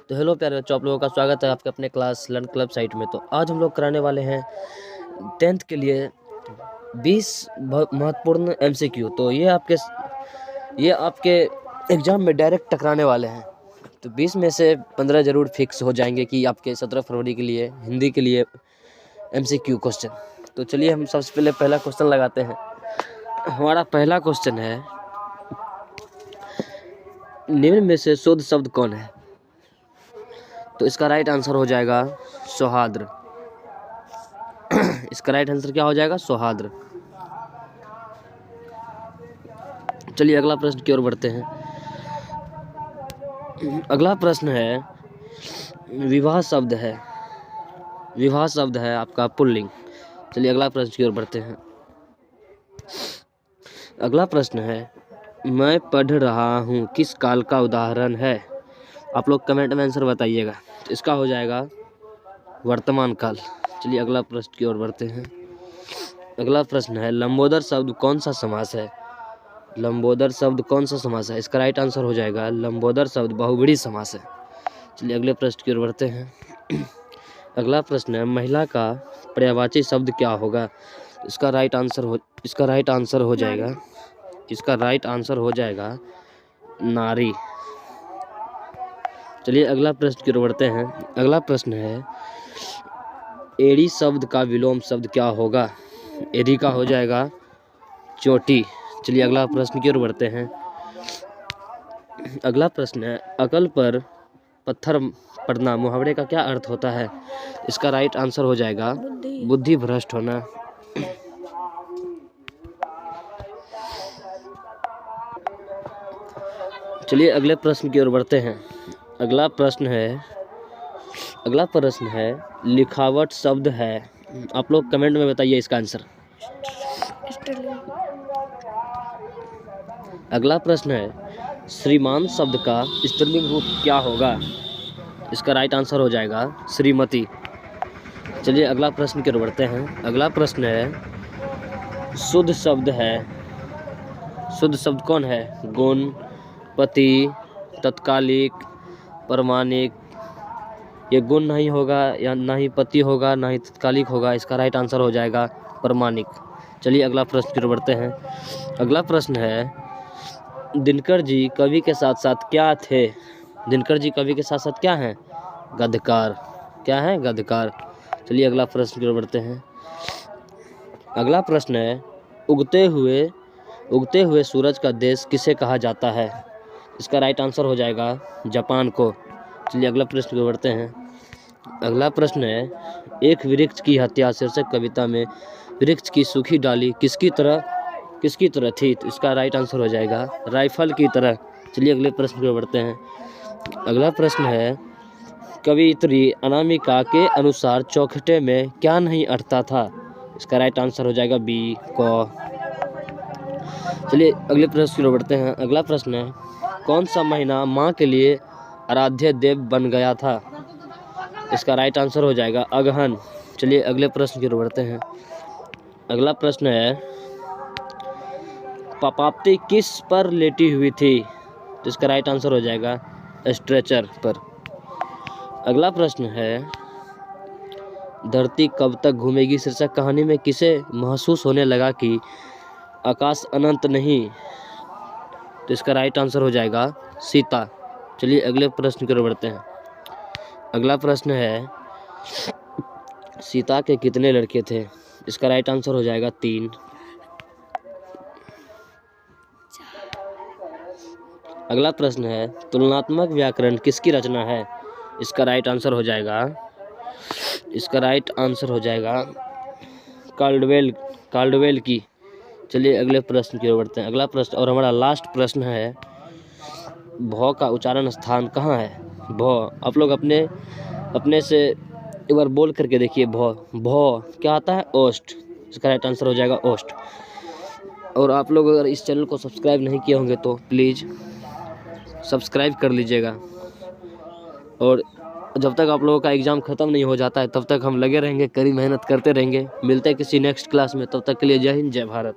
तो हेलो प्यारे बच्चों, आप लोगों का स्वागत है आपके अपने क्लास लर्न क्लब साइट में। तो आज हम लोग कराने वाले हैं 10th के लिए 20 महत्वपूर्ण MCQ। तो ये आपके एग्ज़ाम में डायरेक्ट टकराने वाले हैं। तो 20 में से 15 ज़रूर फिक्स हो जाएंगे कि आपके 17 फरवरी के लिए हिंदी के लिए MCQ क्वेश्चन। तो चलिए हम सबसे पहले पहला क्वेश्चन लगाते हैं। हमारा पहला क्वेश्चन है, निम्न में से शुद्ध शब्द कौन है? तो इसका राइट आंसर हो जाएगा सौहार्द। इसका राइट आंसर क्या हो जाएगा? सौहार्द। चलिए अगला प्रश्न की ओर बढ़ते हैं। अगला प्रश्न है, विवाह शब्द है, विवाह शब्द है आपका पुल्लिंग। चलिए अगला प्रश्न की ओर बढ़ते हैं। अगला प्रश्न है, मैं पढ़ रहा हूँ किस काल का उदाहरण है? आप लोग कमेंट में आंसर बताइएगा। तो इसका हो जाएगा वर्तमान काल। चलिए अगला प्रश्न की ओर बढ़ते हैं। अगला प्रश्न है, लंबोदर शब्द कौन सा समास है? लंबोदर शब्द कौन सा समास है? इसका राइट आंसर हो जाएगा लंबोदर शब्द बहुव्रीहि समास है। चलिए अगले प्रश्न की ओर बढ़ते हैं। अगला प्रश्न है, महिला का पर्यायवाची शब्द क्या होगा? इसका राइट आंसर हो जाएगा नारी। चलिए अगला प्रश्न की ओर बढ़ते हैं। अगला प्रश्न है, एड़ी शब्द का विलोम शब्द क्या होगा? एड़ी का हो जाएगा चोटी। चलिए अगला प्रश्न की ओर बढ़ते हैं। अगला प्रश्न है, अकल पर पत्थर पड़ना मुहावरे का क्या अर्थ होता है? इसका राइट आंसर हो जाएगा बुद्धि भ्रष्ट होना। चलिए अगले प्रश्न की ओर बढ़ते हैं। अगला प्रश्न है लिखावट शब्द है। आप लोग कमेंट में बताइए इसका आंसर। अगला प्रश्न है, श्रीमान शब्द का स्त्रीलिंग रूप क्या होगा? इसका राइट आंसर हो जाएगा श्रीमती। चलिए अगला प्रश्न की ओर बढ़ते हैं। अगला प्रश्न है, शुद्ध शब्द कौन है? गुण, पति, तत्कालिक, प्रमाणिक। ये गुण नहीं होगा, या ना ही पति होगा, ना ही तत्कालिक होगा। इसका राइट आंसर हो जाएगा प्रमाणिक। चलिए अगला प्रश्न की ओर बढ़ते हैं। अगला प्रश्न है, दिनकर जी कवि के साथ साथ क्या थे? दिनकर जी कवि के साथ साथ क्या हैं? गद्यकार। क्या है? गद्यकार। चलिए अगला प्रश्न की ओर बढ़ते हैं। अगला प्रश्न है, उगते हुए सूरज का देश किसे कहा जाता है? इसका राइट आंसर हो जाएगा जापान को। चलिए अगला प्रश्न की ओर बढ़ते हैं। अगला प्रश्न है, एक वृक्ष की हत्या शीर्षक कविता में वृक्ष की सूखी डाली किसकी तरह थी? तो इसका राइट आंसर हो जाएगा राइफल की तरह। चलिए अगले प्रश्न की ओर बढ़ते हैं। अगला प्रश्न है, कवियत्री अनामिका के अनुसार चौखटे में क्या नहीं अटता था? इसका राइट आंसर हो जाएगा बी क। चलिए अगले प्रश्न की ओर बढ़ते हैं। अगला प्रश्न है, कौन सा महीना माँ के लिए आराध्य देव बन गया था? इसका राइट आंसर हो जाएगा अगहन। चलिए अगले प्रश्न की ओर बढ़ते हैं। अगला प्रश्न है, पापाप्ती किस पर लेटी हुई थी? तो इसका राइट आंसर हो जाएगा स्ट्रेचर पर। अगला प्रश्न है, धरती कब तक घूमेगी शीर्षक कहानी में किसे महसूस होने लगा कि आकाश अनंत नहीं? तो इसका राइट आंसर हो जाएगा सीता। चलिए अगले प्रश्न की ओर बढ़ते हैं। अगला प्रश्न है, सीता के कितने लड़के थे? इसका राइट आंसर हो जाएगा 3। अगला प्रश्न है, तुलनात्मक व्याकरण किसकी रचना है? इसका राइट आंसर हो जाएगा काल्डवेल की। चलिए अगले प्रश्न की ओर बढ़ते हैं। अगला प्रश्न और हमारा लास्ट प्रश्न है, भौ का उच्चारण स्थान कहाँ है? भौ, आप लोग अपने से एक बार बोल करके देखिए। भौ क्या आता है? ओस्ट। इसका राइट आंसर हो जाएगा ओस्ट। और आप लोग अगर इस चैनल को सब्सक्राइब नहीं किए होंगे तो प्लीज़ सब्सक्राइब कर लीजिएगा। और जब तक आप लोगों का एग्ज़ाम ख़त्म नहीं हो जाता है तब तक हम लगे रहेंगे, कड़ी मेहनत करते रहेंगे। मिलते हैं किसी नेक्स्ट क्लास में, तब तक के लिए जय हिंद, जय भारत।